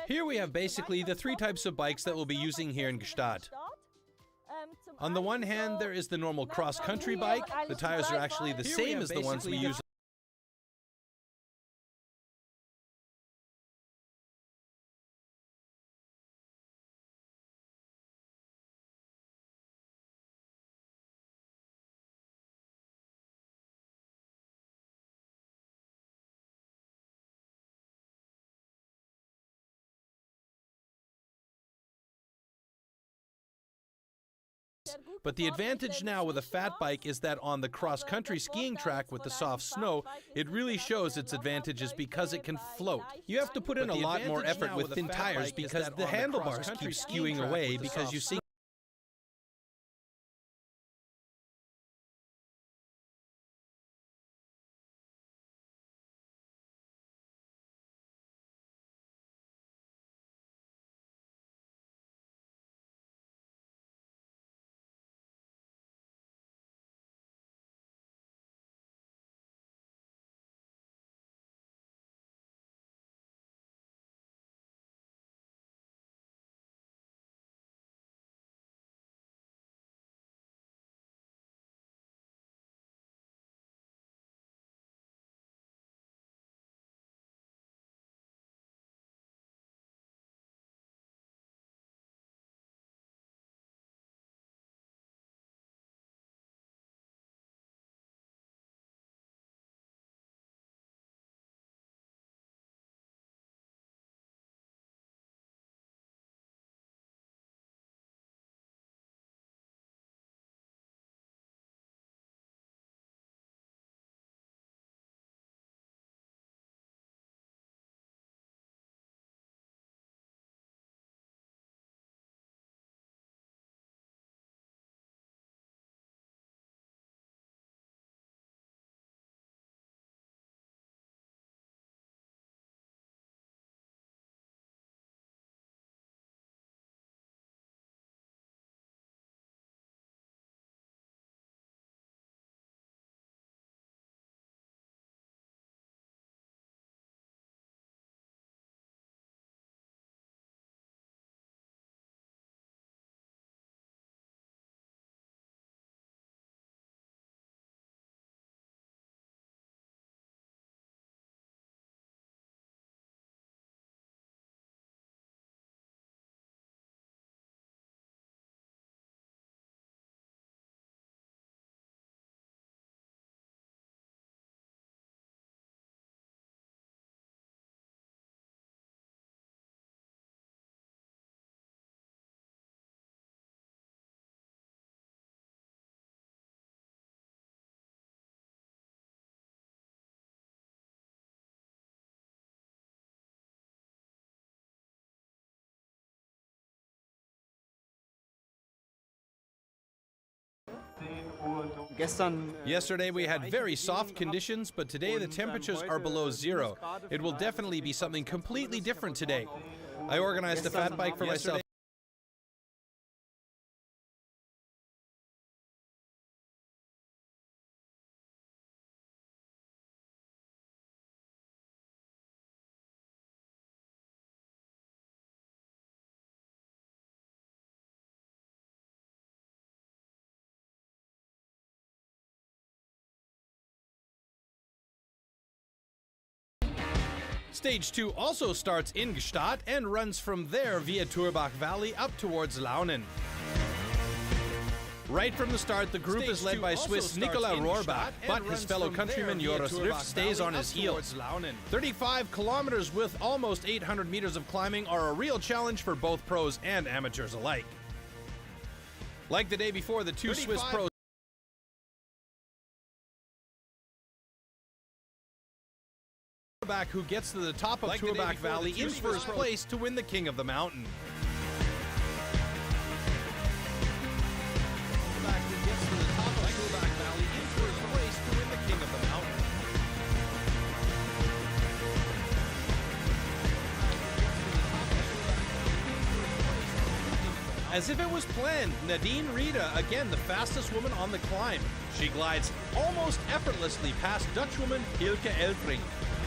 Here we have basically the three types of bikes that we'll be using here in Gstaad. On the one hand, there is the normal cross-country bike. The tires are actually the same as the ones we use. But the advantage now with a fat bike is that on the cross-country skiing track with the soft snow, it really shows its advantages because it can float. You have to put in a lot more effort with thin tires because the handlebars keep skewing away because you see. Yesterday we had very soft conditions, but today the temperatures are below zero. It will definitely be something completely different today. I organized a fat bike for myself. Stage 2 also starts in Gstaad and runs from there via Turbach Valley up towards Launen. Right from the start, the group is led by Swiss Nicola Rohrbach, but his fellow countryman Joris Riff stays on his heels. 35 kilometers with almost 800 meters of climbing are a real challenge for both pros and amateurs alike. Like the day before, the two Swiss pros who gets to the top of Turbach Valley in first place to win the King of the Mountain. As if it was planned, Nadine Rieda, again the fastest woman on the climb. She glides almost effortlessly past Dutchwoman Hilke Elfring.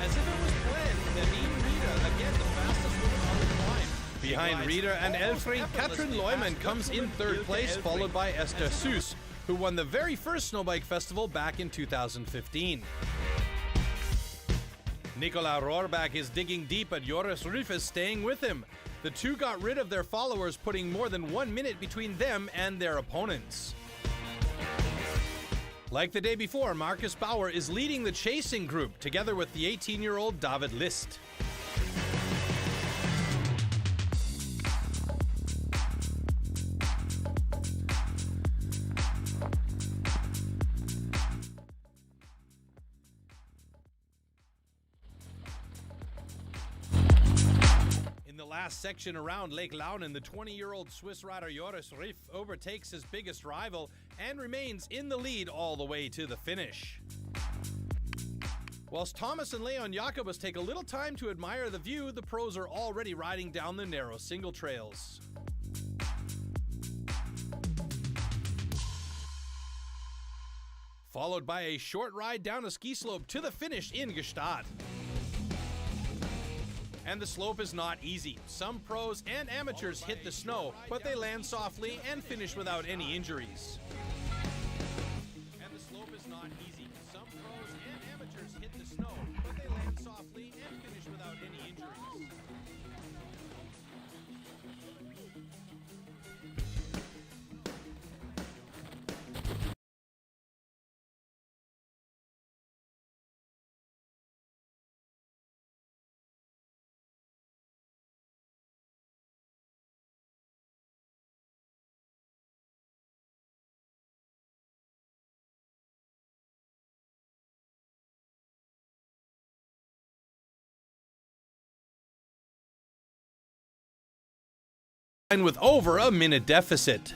as if it was planned. Nadine Rieder, again the fastest woman on the climb. Behind Rieder and Elfried, Katrin Leumann comes in third place, followed by Esther Süß, who won the very first snowbike festival back in 2015. Nicola Rohrbach is digging deep, but Joris Rüff is staying with him. The two got rid of their followers, putting more than 1 minute between them and their opponents. Like the day before, Marcus Bauer is leading the chasing group, together with the 18-year-old David List. Last section around Lake Launen, the 20-year-old Swiss rider Joris Rüff overtakes his biggest rival and remains in the lead all the way to the finish. Whilst Thomas and Leon Jacobus take a little time to admire the view, the pros are already riding down the narrow single trails. Followed by a short ride down a ski slope to the finish in Gstaad. And the slope is not easy. Some pros and amateurs hit the snow, but they land softly and finish without any injuries. And the slope is not easy. Some pros and amateurs hit the snow, but they land softly and finish without any injuries. With over a minute deficit.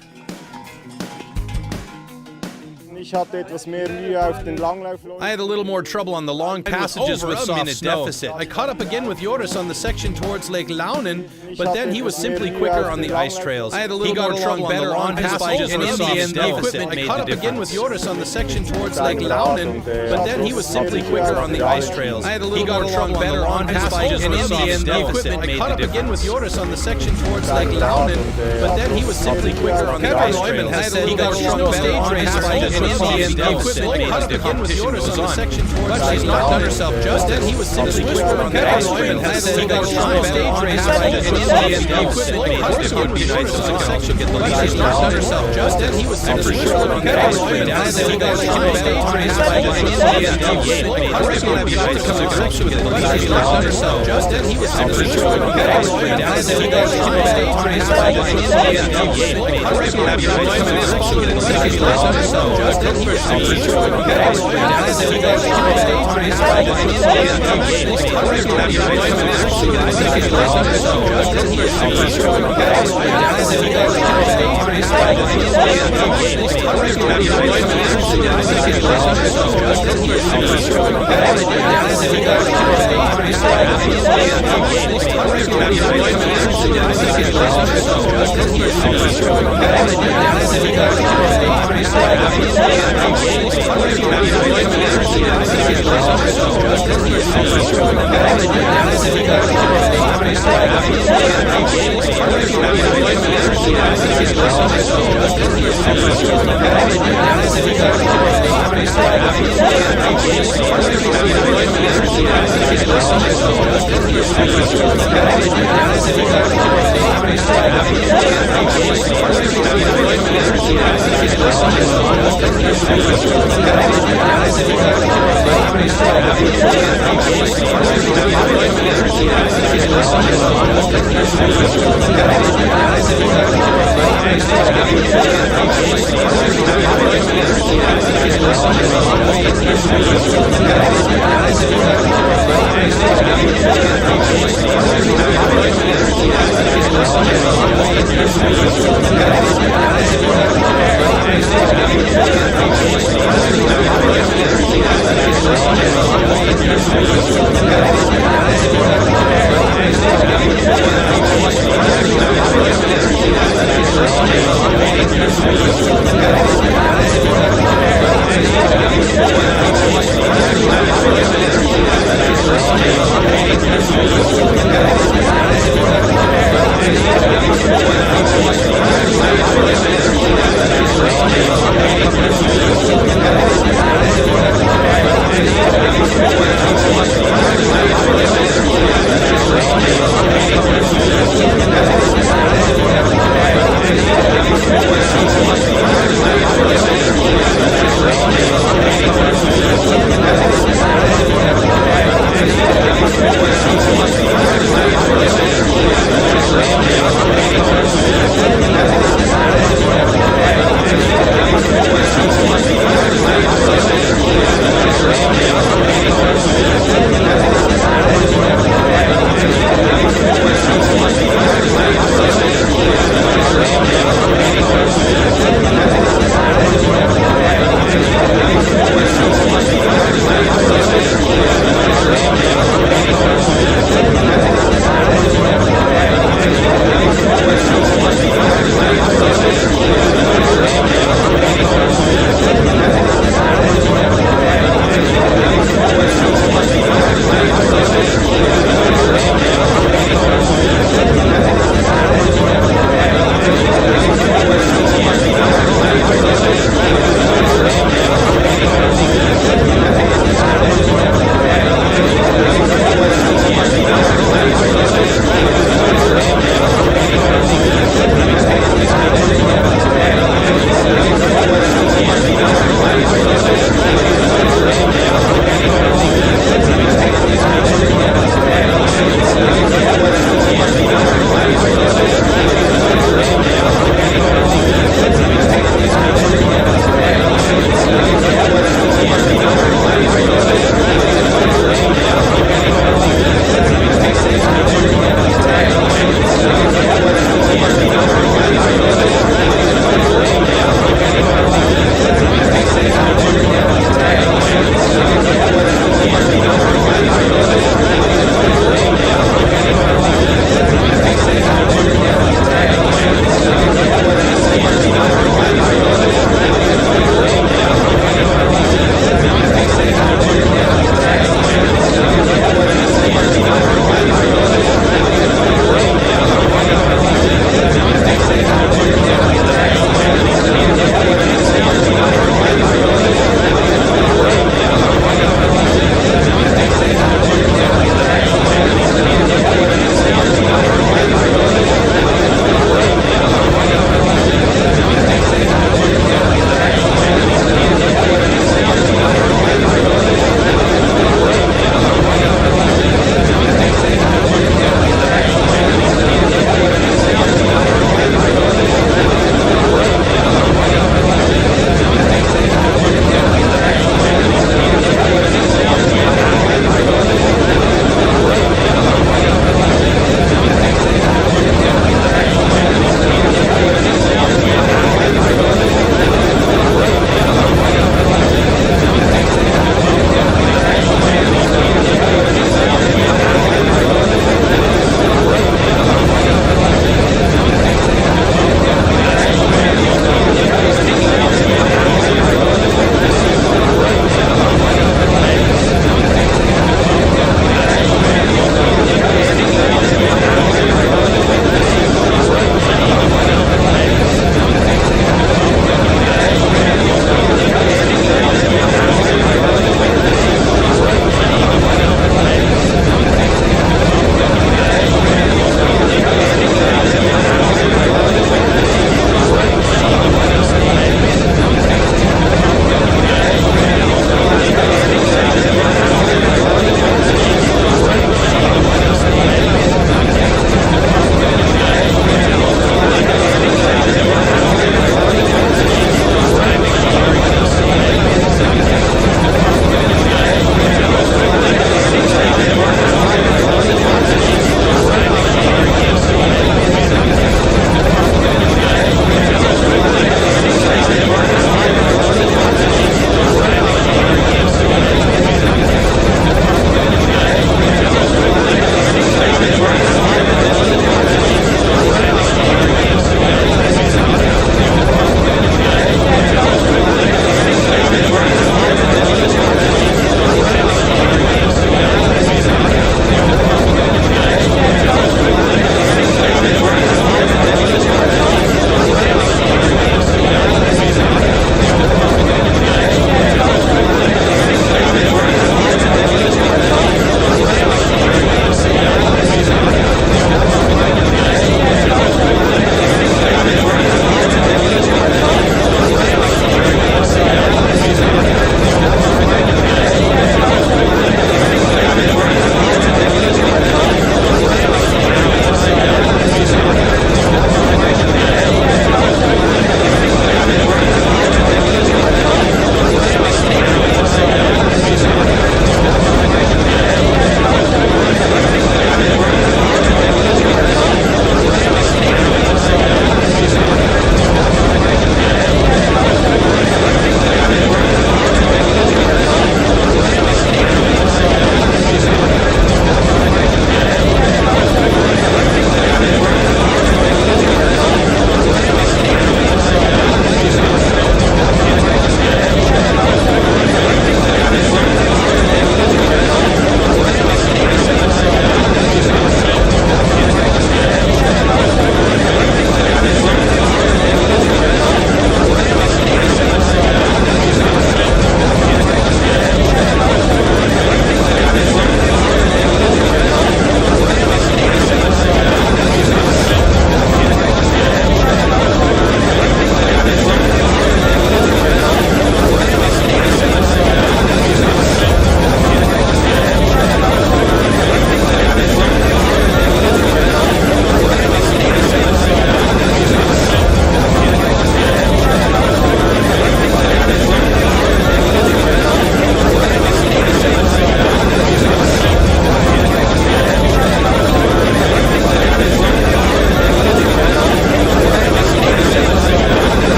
I had a little more trouble on the long passages with soft snow. I caught up again with Joris on the section towards Lake Launen, but then he was simply quicker on the ice trails. I had a little more trouble better on passages with soft snow. I caught up again with Joris on the section towards Lake Launen, but then he was simply quicker on the ice trails. I had a little more trouble better on passages with soft snow. I caught up again with Joris on the section towards Lake Launen, but then he was simply quicker on the ice trails. I had a little more stage race. The equipment caught up again with Joris on the section towards she's knocked on herself just then he was simply quicker on the ice trails. Has stage race the equipment caught up again with Joris on the section towards she's knocked on herself just then he was simply quicker on the ice trails. Has stage race she's knocked on herself just then he was simply quicker on the ice trails. Has stage race she's knocked on herself just then he was simply quicker on the ice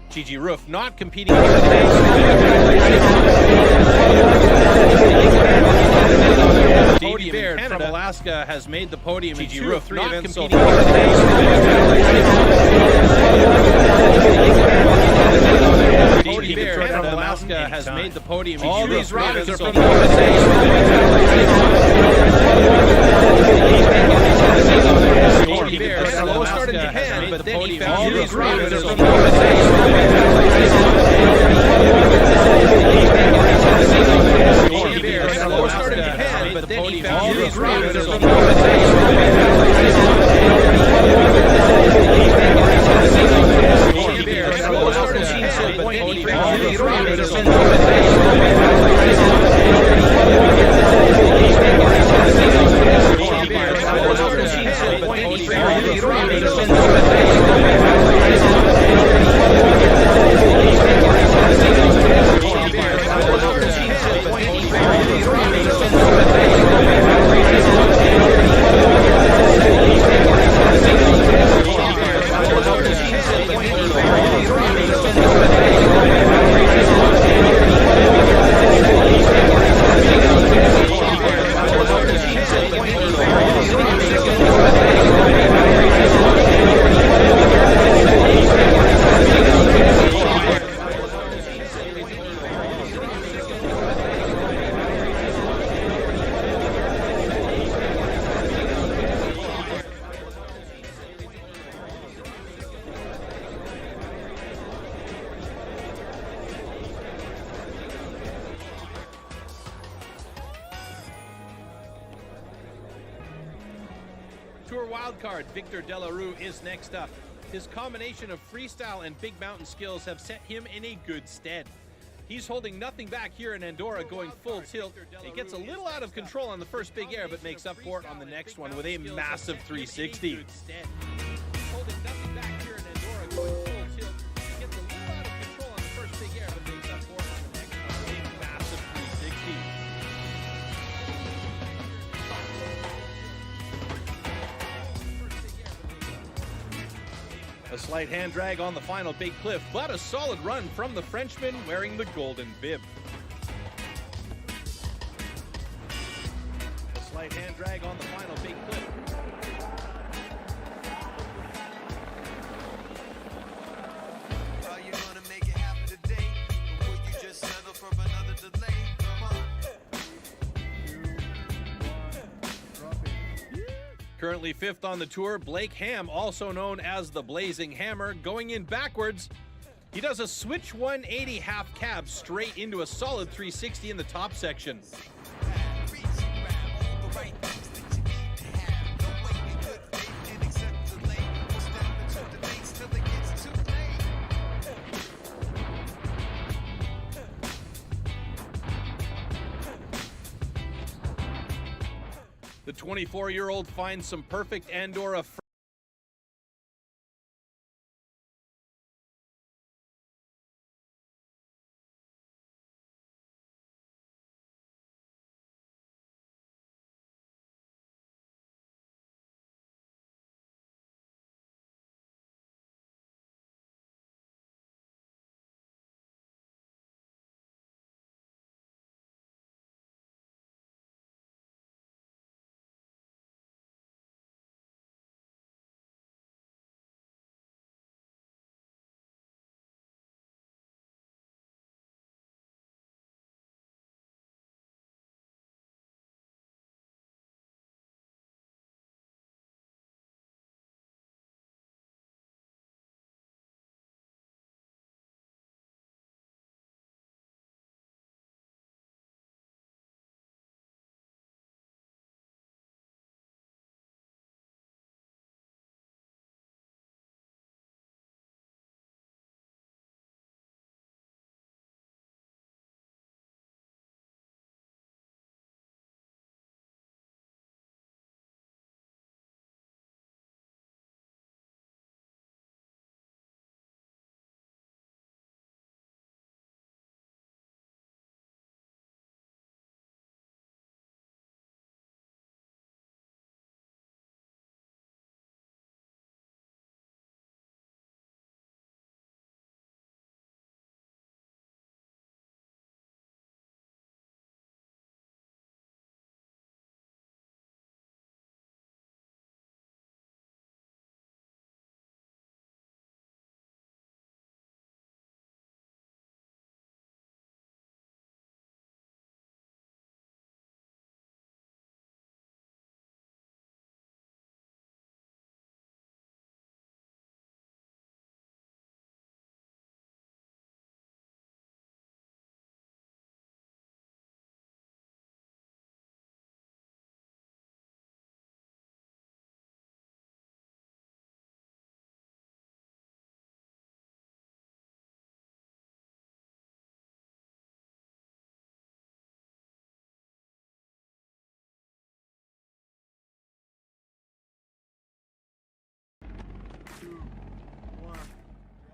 GG Roof not competing. Davey Baird from Alaska has made the podium. GG Roof not competing. Davey Baird from Alaska has made the podium. All these riders are from the Davey Baird had a low start in Japan, but then he found these riders from Tour wildcard Victor Delarue is next up. His combination of freestyle and big mountain skills have set him in a good stead. He's holding nothing back here in Andorra, going full tilt. It gets a little out of control on the first big air, but makes up for it on the next one with a massive 360. He's holding nothing back here in Andorra, going full tilt. It gets a little out of control on the first big air, but makes up for it on the next one with a massive 360. A slight hand drag on the final big cliff, but a solid run from the Frenchman wearing the golden bib. A slight hand drag on the final big cliff. Are you gonna make it happen today? Or will you just settle for another delay? Come on. Currently fifth on the tour, Blake Ham, also known as the Blazing Hammer, going in backwards. He does a switch 180 half cab straight into a solid 360 in the top section. Reach, grab all the right things that you need to have. Don't wait in good faith and accept the delay. Or step into the lanes till it gets too late. The 24-year-old finds some perfect Andorra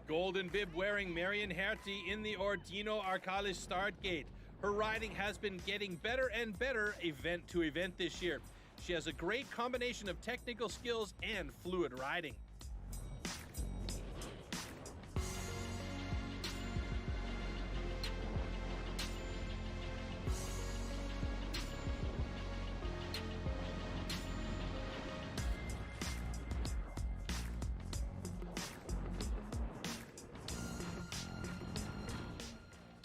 Golden bib wearing Marion Hertie in the Ordino Arcalis start gate. Her riding has been getting better and better event to event this year. She has a great combination of technical skills and fluid riding.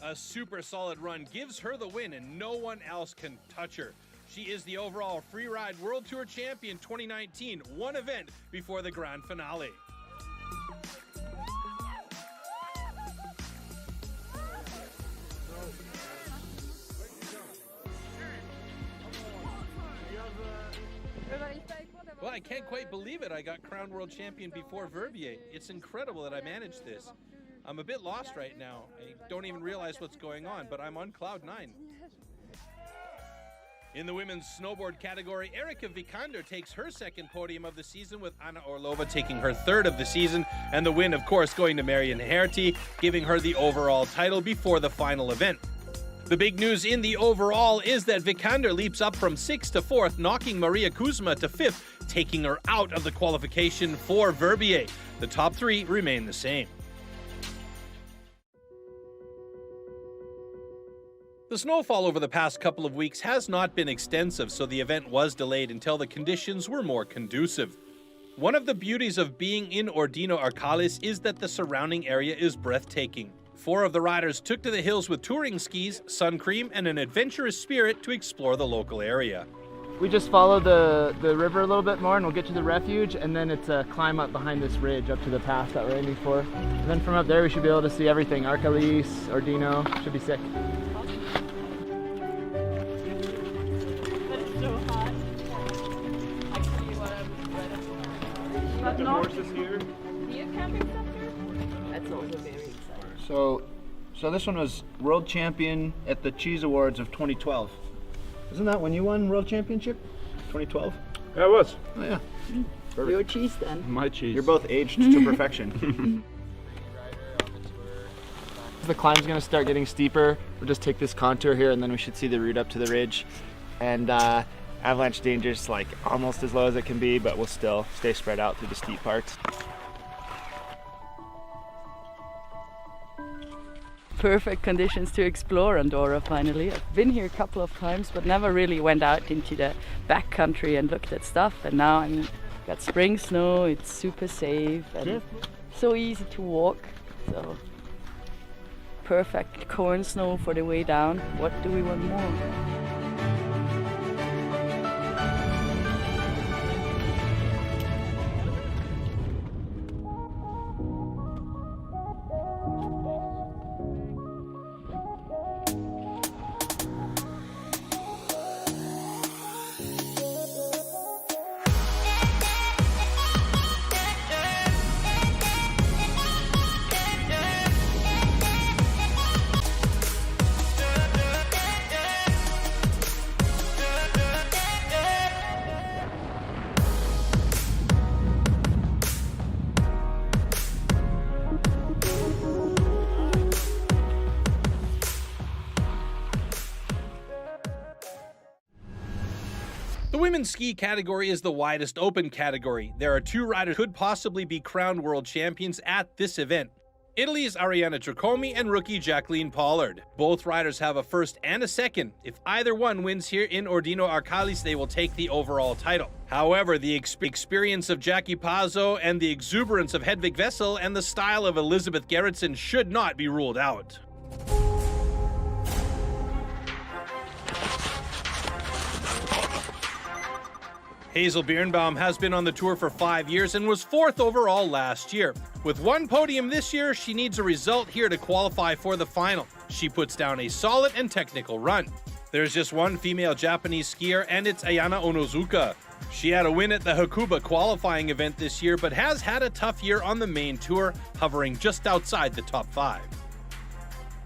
A super solid run gives her the win and no one else can touch her. She is the overall Freeride World Tour Champion 2019, one event before the grand finale. Well, I can't quite believe it. I got crowned world champion before Verbier. It's incredible that I managed this. I'm a bit lost right now. I don't even realize what's going on, but I'm on cloud 9. In the women's snowboard category, Erika Vikander takes her second podium of the season, with Anna Orlova taking her third of the season, and the win, of course, going to Marion Hertie, giving her the overall title before the final event. The big news in the overall is that Vikander leaps up from 6th to 4th, knocking Maria Kuzma to 5th, taking her out of the qualification for Verbier. The top 3 remain the same. The snowfall over the past couple of weeks has not been extensive, so the event was delayed until the conditions were more conducive. One of the beauties of being in Ordino Arcalis is that the surrounding area is breathtaking. 4 of the riders took to the hills with touring skis, sun cream, and an adventurous spirit to explore the local area. We just follow the river a little bit more and we'll get to the refuge, and then it's a climb up behind this ridge up to the pass that we're aiming for. And then from up there we should be able to see everything. Arcalis, Ordino, should be sick. The horses here. Be a camping center? That's also very exciting. So this one was world champion at the Cheese Awards of 2012. Isn't that when you won world championship? 2012? Yeah, it was. Oh yeah. Perfect. Your cheese then. My cheese. You're both aged to perfection. The climb's gonna start getting steeper. We'll just take this contour here and then we should see the route up to the ridge. And avalanche danger's like almost as low as it can be, but we'll still stay spread out through the steep parts. Perfect conditions to explore Andorra finally. I've been here a couple of times but never really went out into the backcountry and looked at stuff, and now I'm got spring snow, it's super safe and so easy to walk. So perfect corn snow for the way down. What do we want more? The women's ski category is the widest open category. There are 2 riders who could possibly be crowned world champions at this event. Italy's Arianna Tricomi and rookie Jacqueline Pollard. Both riders have a first and a second. If either one wins here in Ordino Arcalis, they will take the overall title. However, the experience of Jackie Pazzo and the exuberance of Hedvig Wessel and the style of Elizabeth Gerritsen should not be ruled out. Hazel Birnbaum has been on the tour for 5 years and was 4th overall last year. With 1 podium this year, she needs a result here to qualify for the final. She puts down a solid and technical run. There's just 1 female Japanese skier, and it's Ayana Onozuka. She had a win at the Hakuba qualifying event this year, but has had a tough year on the main tour, hovering just outside the top 5.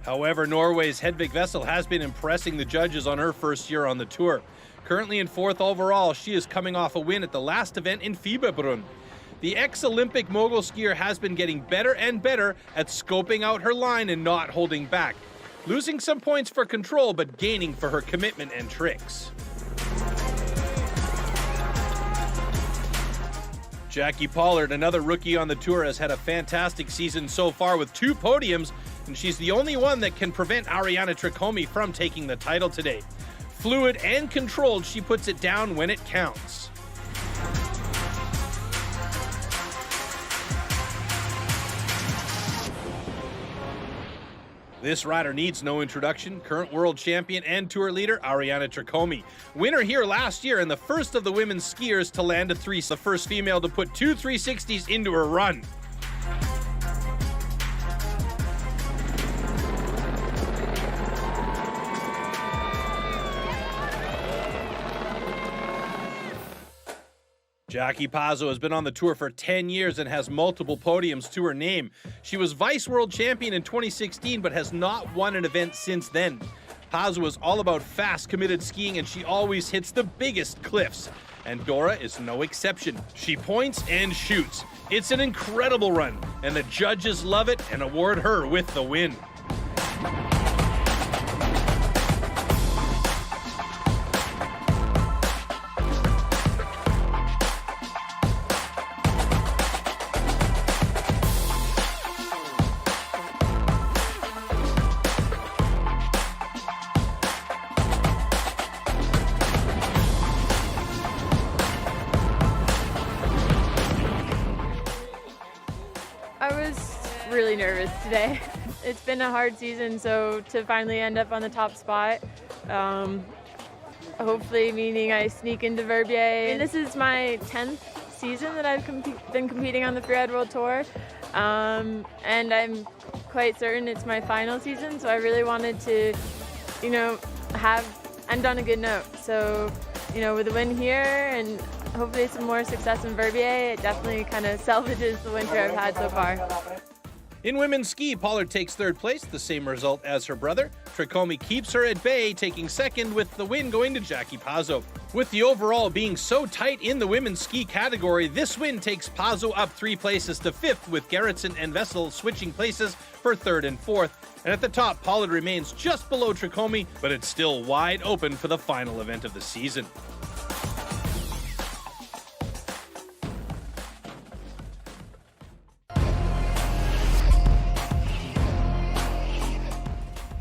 However, Norway's Hedvig Wessel has been impressing the judges on her first year on the tour. Currently in 4th overall, she is coming off a win at the last event in Fiberbrunn. The ex-Olympic mogul skier has been getting better and better at scoping out her line and not holding back, losing some points for control but gaining for her commitment and tricks. Jackie Pollard, another rookie on the tour, has had a fantastic season so far with 2 podiums, and she's the only one that can prevent Ariana Tricome from taking the title today. Fluid and controlled, she puts it down when it counts. This rider needs no introduction. Current world champion and tour leader Ariana Tricome. Winner here last year and the first of the women's skiers to land a 3, the first female to put 2 360s into her run. Jackie Pazzo has been on the tour for 10 years and has multiple podiums to her name. She was vice world champion in 2016 but has not won an event since then. Pazzo is all about fast, committed skiing and she always hits the biggest cliffs. Andorra is no exception. She points and shoots. It's an incredible run and the judges love it and award her with the win. I was really nervous today. It's been a hard season, so to finally end up on the top spot, hopefully meaning I sneak into Verbier. And this is my 10th season that I've been competing on the Freeride World Tour, and I'm quite certain it's my final season, so I really wanted to, end on a good note. So, with a win here and hopefully some more success in Verbier, it definitely kind of salvages the winter I've had so far. In women's ski, Pollard takes 3rd place, the same result as her brother. Tricome keeps her at bay, taking 2nd with the win going to Jackie Pazzo. With the overall being so tight in the women's ski category, this win takes Pazzo up 3 places to 5th, with Gerritsen and Vessel switching places for 3rd and 4th. And at the top, Pollard remains just below Tricome, but it's still wide open for the final event of the season.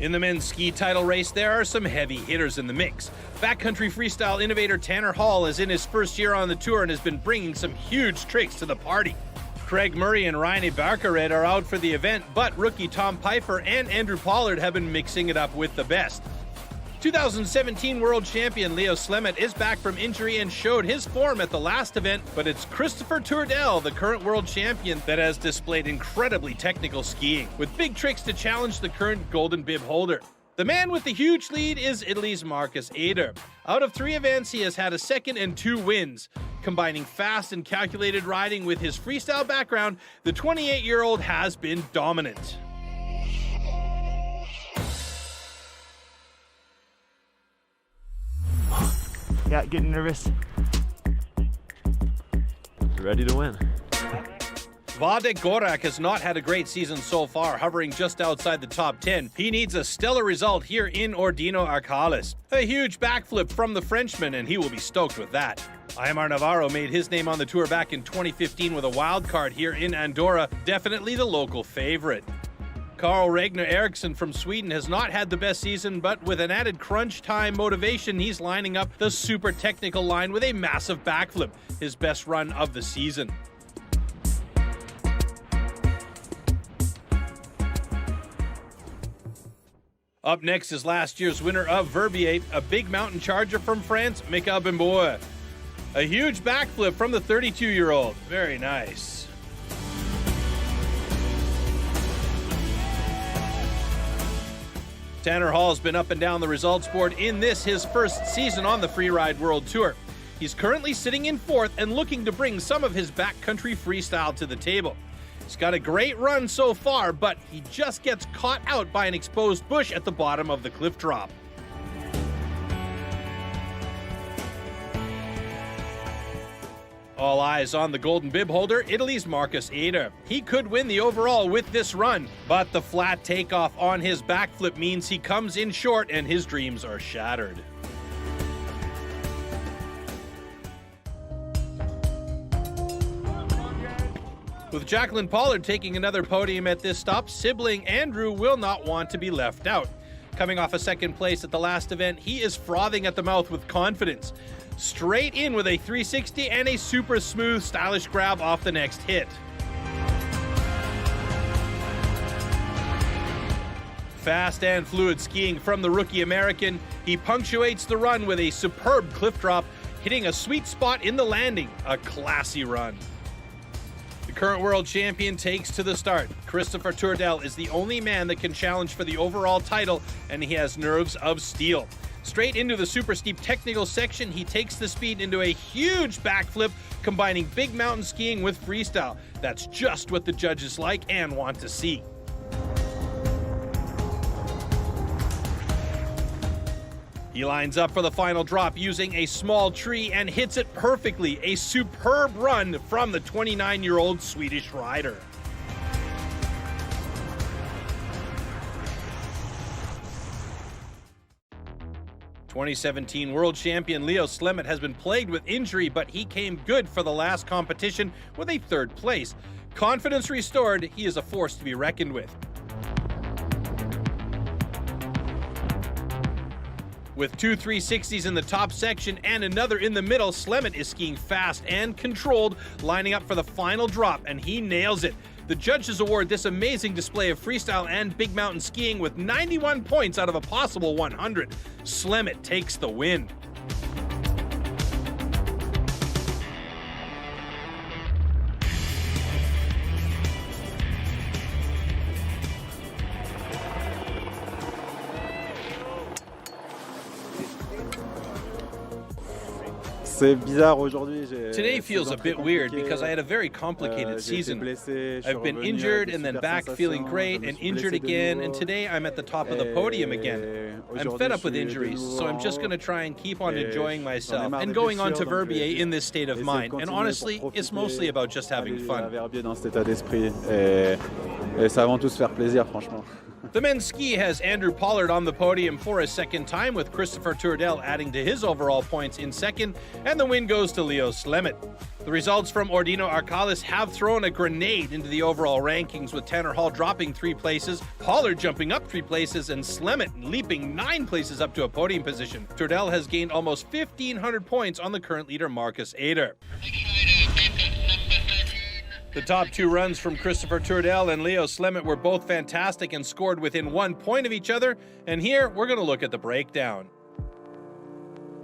In the men's ski title race, there are some heavy hitters in the mix. Backcountry freestyle innovator Tanner Hall is in his first year on the tour and has been bringing some huge tricks to the party. Craig Murray and Ryan Barcared are out for the event, but rookie Tom Pfeiffer and Andrew Pollard have been mixing it up with the best. 2017 world champion Leo Slemet is back from injury and showed his form at the last event, but it's Christopher Tourdel, the current world champion, that has displayed incredibly technical skiing, with big tricks to challenge the current golden bib holder. The man with the huge lead is Italy's Marcus Eder. Out of 3 events, he has had a 2nd and 2 wins. Combining fast and calculated riding with his freestyle background, the 28-year-old has been dominant. Yeah, getting nervous. Ready to win. Władek Gorak has not had a great season so far, hovering just outside the top 10. He needs a stellar result here in Ordino Arcalis. A huge backflip from the Frenchman, and he will be stoked with that. Aymar Navarro made his name on the tour back in 2015 with a wild card here in Andorra, definitely the local favorite. Carl Ragnar Eriksson from Sweden has not had the best season, but with an added crunch time motivation, he's lining up the super technical line with a massive backflip, his best run of the season. Up next is last year's winner of Verbier, a big mountain charger from France, Mika Bimboa. A huge backflip from the 32-year-old. Very nice. Tanner Hall's been up and down the results board in this, his first season on the Freeride World Tour. He's currently sitting in 4th and looking to bring some of his backcountry freestyle to the table. He's got a great run so far, but he just gets caught out by an exposed bush at the bottom of the cliff drop. All eyes on the golden bib holder, Italy's Marcus Eder. He could win the overall with this run, but the flat takeoff on his backflip means he comes in short and his dreams are shattered. With Jacqueline Pollard taking another podium at this stop, sibling Andrew will not want to be left out. Coming off a second place at the last event, he is frothing at the mouth with confidence. Straight in with a 360 and a super smooth, stylish grab off the next hit. Fast and fluid skiing from the rookie American, he punctuates the run with a superb cliff drop, hitting a sweet spot in the landing. A classy run. The current world champion takes to the start. Christopher Tourdel is the only man that can challenge for the overall title, and he has nerves of steel. Straight into the super steep technical section, he takes the speed into a huge backflip, combining big mountain skiing with freestyle. That's just what the judges like and want to see. He lines up for the final drop using a small tree and hits it perfectly. A superb run from the 29-year-old Swedish rider. '17 world champion Leo Slemmet has been plagued with injury, but he came good for the last competition with a third place. Confidence restored, he is a force to be reckoned with. With two 360s in the top section and another in the middle, Slemmet is skiing fast and controlled, lining up for the final drop, and he nails it. The judges award this amazing display of freestyle and big mountain skiing with 91 points out of a possible 100. Slemmet takes the win. Today feels a bit weird because I had a very complicated season. I've been injured and then back feeling great and injured again, and today I'm at the top of the podium again. I'm fed up with injuries, so I'm just going to try and keep on enjoying myself and going on to Verbier in this state of mind. And honestly, it's mostly about just having fun. The men's ski has Andrew Pollard on the podium for a second time, with Christopher Tourdel adding to his overall points in second, and the win goes to Leo Slemmet. The results from Ordino Arcalis have thrown a grenade into the overall rankings, with Tanner Hall dropping 3 places, Pollard jumping up 3 places, and Slemmet leaping 9 places up to a podium position. Tourdel has gained almost 1,500 points on the current leader Marcus Eder. The top 2 runs from Christopher Tourdel and Leo Slemmet were both fantastic and scored within 1 point of each other, and here we're going to look at the breakdown.